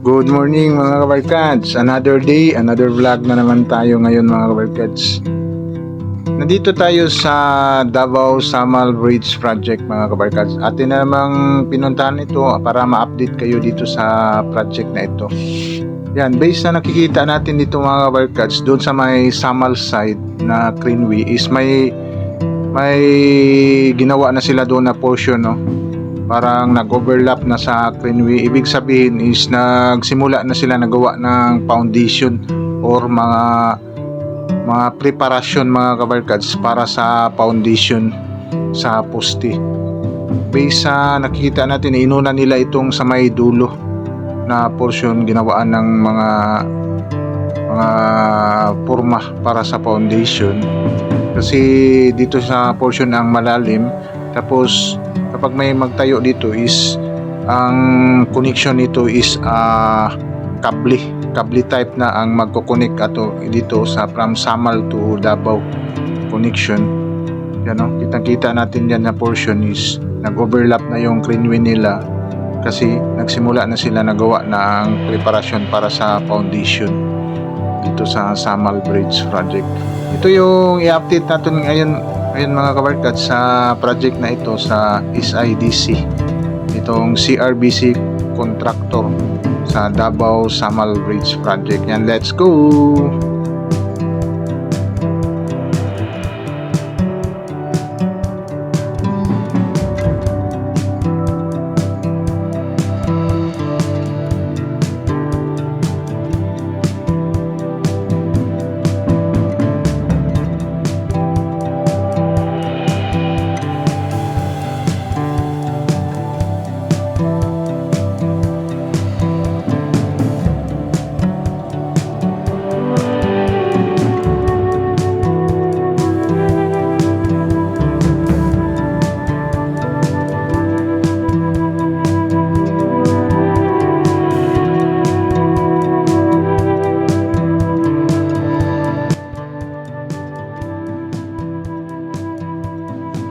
Good morning mga kabarkads. Another day, another vlog na naman tayo ngayon mga kabarkads. Nandito tayo sa Davao Samal Bridge Project mga kabarkads. Atin na namang pinuntahan ito para ma-update kayo dito sa project na ito. Yan, based na nakikita natin dito mga kabarkads, doon sa may Samal side na Greenway is may ginawa na sila doon na portion, no? Parang nag-overlap na sa Greenway. Ibig sabihin is nagsimula na sila nagawa ng foundation or mga preparasyon mga kabarkads para sa foundation sa poste. Based sa nakikita natin, inuna nila itong sa may dulo na portion, ginawaan ng mga forma para sa foundation, kasi dito sa portion ang malalim. Tapos kapag may magtayo dito is ang connection nito is kable type na ang magko-connect ato dito sa from Samal to Davao connection. Yan, no? Kitang-kita natin yan na portion is nag-overlap na yung Greenway nila kasi nagsimula na sila nagawa ng preparasyon para sa foundation dito sa Samal Bridge Project. Ito yung i-update natin ngayon mga kabarkads sa project na ito sa SIDC, itong CRBC contractor sa Davao Samal Bridge Project. Yan, let's go!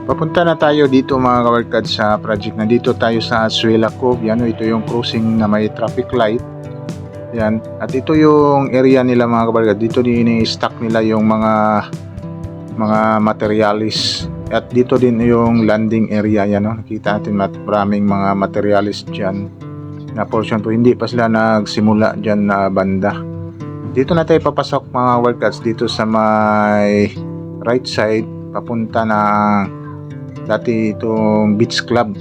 Papunta na tayo dito mga kabarkads sa project. Nandito tayo sa Azuela Cove. Yan, ito yung crossing na may traffic light. Yan. At ito yung area nila mga kabarkads. Dito ni-stack nila yung mga materialis. At dito din yung landing area. Yan, no? Nakita natin maraming mga materialis dyan na portion po. Hindi pa sila nagsimula dyan na banda. Dito na tayo papasok mga kabarkads. Dito sa may right side. Papunta na dati itong beach club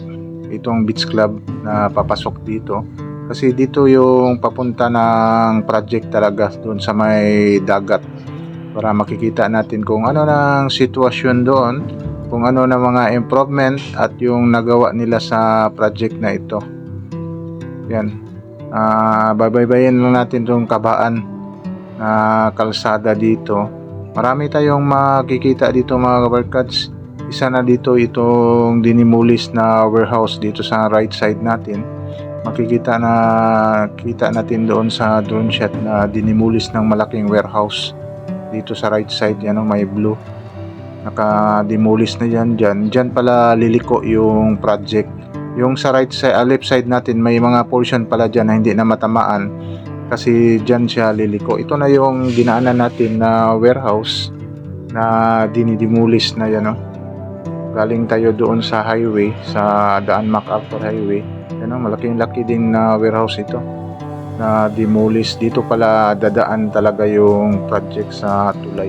na papasok dito, kasi dito yung papunta ng project talaga doon sa may dagat, para makikita natin kung ano ng sitwasyon doon, kung ano na mga improvement at yung nagawa nila sa project na ito. Yan, babaybayin lang natin itong kabaan na kalsada dito. Marami tayong makikita dito mga kabarkads. Isa na dito itong dinimulis na warehouse dito sa right side natin. Makikita natin doon sa drone shot na dinimulis ng malaking warehouse dito sa right side. Yan, may blue, naka-demolis na dyan pala liliko yung project. Yung sa right side, left side natin, may mga portion pala dyan na hindi na matamaan kasi dyan siya liliko. Ito na yung dinaanan natin na warehouse na dinidemolis na yan, no? Galing tayo doon sa highway, sa Daan MacArthur Highway. Yan, malaking-laki din na warehouse ito na demolish. Dito pala dadaan talaga yung project sa tulay.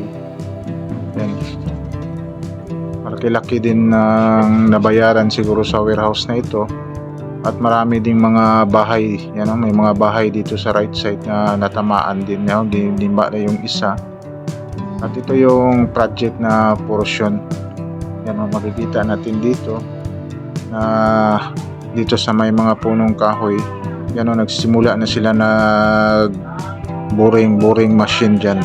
Yan. Malaki-laki din ng nabayaran siguro sa warehouse na ito. At marami ding mga bahay. Yan, may mga bahay dito sa right side na natamaan din. Dinimba na yung isa. At ito yung project na portion. Yan, makikita natin dito na dito sa may mga punong kahoy. Yan, nagsimula na sila boring machine dyan.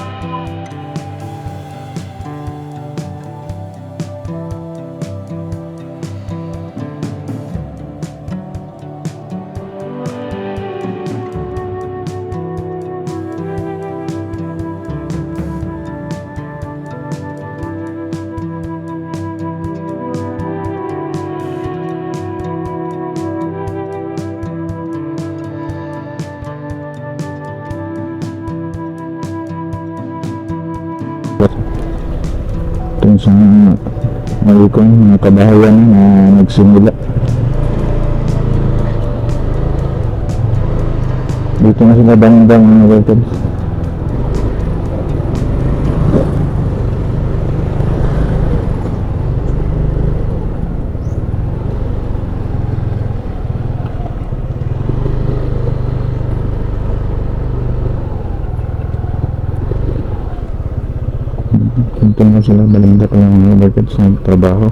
dun sa mga kabahayan na nagsimula. Dito na sila bandang mga workers. Dito na sila balinda pa ng mga workers sa trabaho.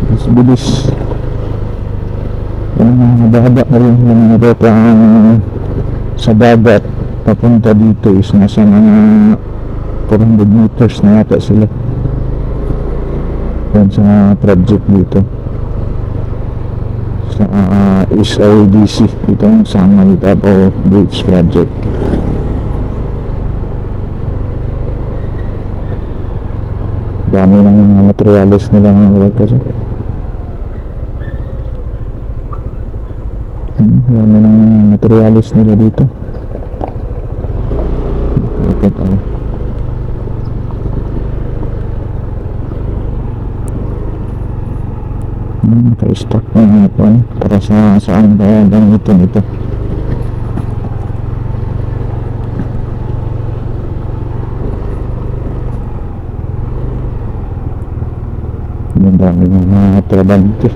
Mas bilis. Yung mga baba na rin yung mga rota sa dagat papunta dito is nasa mga 400 meters na yata sila yan sa project dito sa SIDC itong Samal Davao Bridge Project. Dami ng mga materials nila mga workers. Dami ng materialis nila dito. Okay tayo. Naka-stock na mga ito para saan kaya gamitin ito. Ang dami ng mga trabante.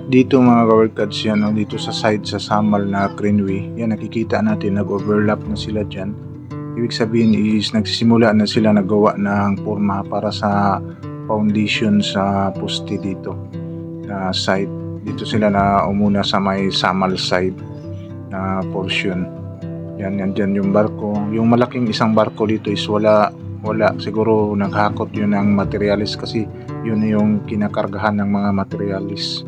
Dito mga ka-workers yan, no, dito sa side sa Samal na Greenway, yan nakikita natin nag-overlap na sila dyan. Ibig sabihin is nagsisimula na sila nagawa ng forma para sa foundation sa poste dito na site. Dito sila na umuna sa may Samal side na portion. Yan dyan yung barko. Yung malaking isang barko dito is wala siguro naghakot yun ng materialis kasi yun yung kinakargahan ng mga materialis.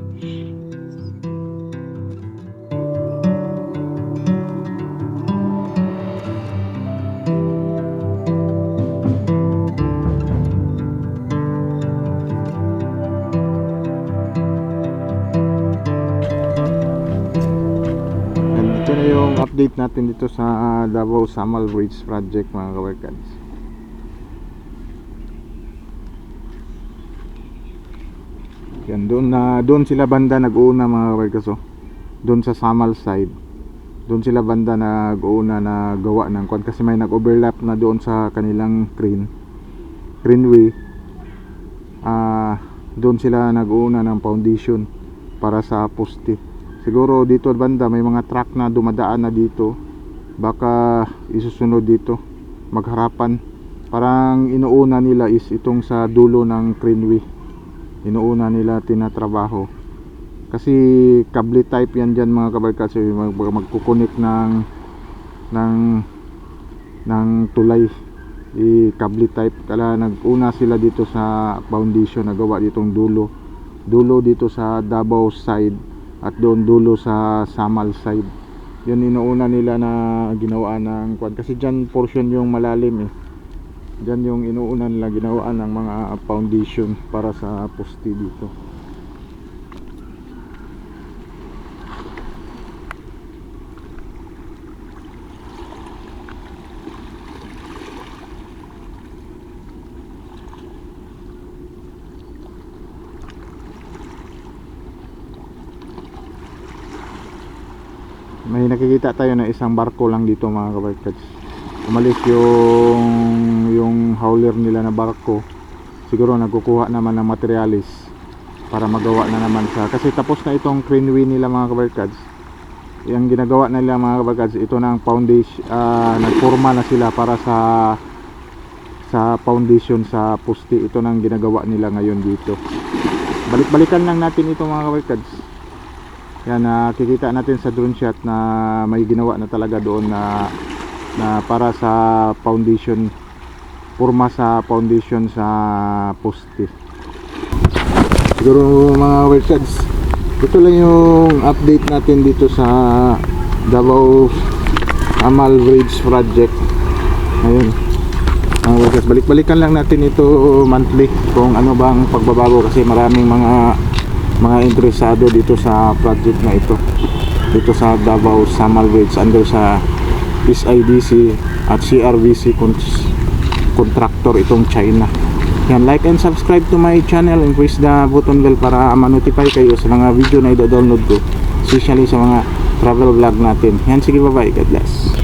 Ito na yung update natin dito sa Davao Samal Bridge Project mga kabarkads. Yan, doon sila banda nag-uuna mga kabarkads. Doon sa Samal side. Doon sila banda nag-uuna na gawa ng kwan kasi may nag-overlap na doon sa kanilang Greenway. Doon sila nag-uuna ng foundation para sa poste. Siguro dito banda may mga truck na dumadaan na dito, baka isusunod dito magharapan. Parang inuuna nila is itong sa dulo ng Greenway, inuuna nila tinatrabaho kasi cable type yan dyan mga kabarkads. Magkukunik ng tulay, cable type. Kala naguna sila dito sa foundation na gawa ditong dulo dito sa Davao side at doon dulo sa Samal side. Yun inuuna nila na ginawa ng kwan kasi dyan portion yung malalim dyan yung inuuna nila ginawa ng mga foundation para sa poste dito. May nakikita tayo na isang barko lang dito mga kabarkads. Umalis yung hauler nila na barko. Siguro nagkukuha naman ng materialis para magawa na naman sa, kasi tapos na itong Greenway nila mga kabarkads. Yung ginagawa nila mga kabarkads, ito na ang foundation. Nagforma na sila para sa foundation sa poste. Ito na ang ginagawa nila ngayon dito. Balik-balikan lang natin ito mga kabarkads. Yan, nakikita natin sa drone shot na may ginawa na talaga doon na para sa foundation, forma sa foundation sa poste. Siguro mga kabarkads, ito lang yung update natin dito sa Davao Samal Bridge Project. Ayun mga kabarkads, balik-balikan lang natin ito monthly kung ano bang pagbabago kasi maraming mga interesado dito sa project na ito dito sa Davao Samal Bridge under sa SIDC at CRVC contractor itong China. Yan, like and subscribe to my channel and press the button bell para ma-notify kayo sa mga video na i-download ko, especially sa mga travel vlog natin. Yan, sige, bye bye, God bless.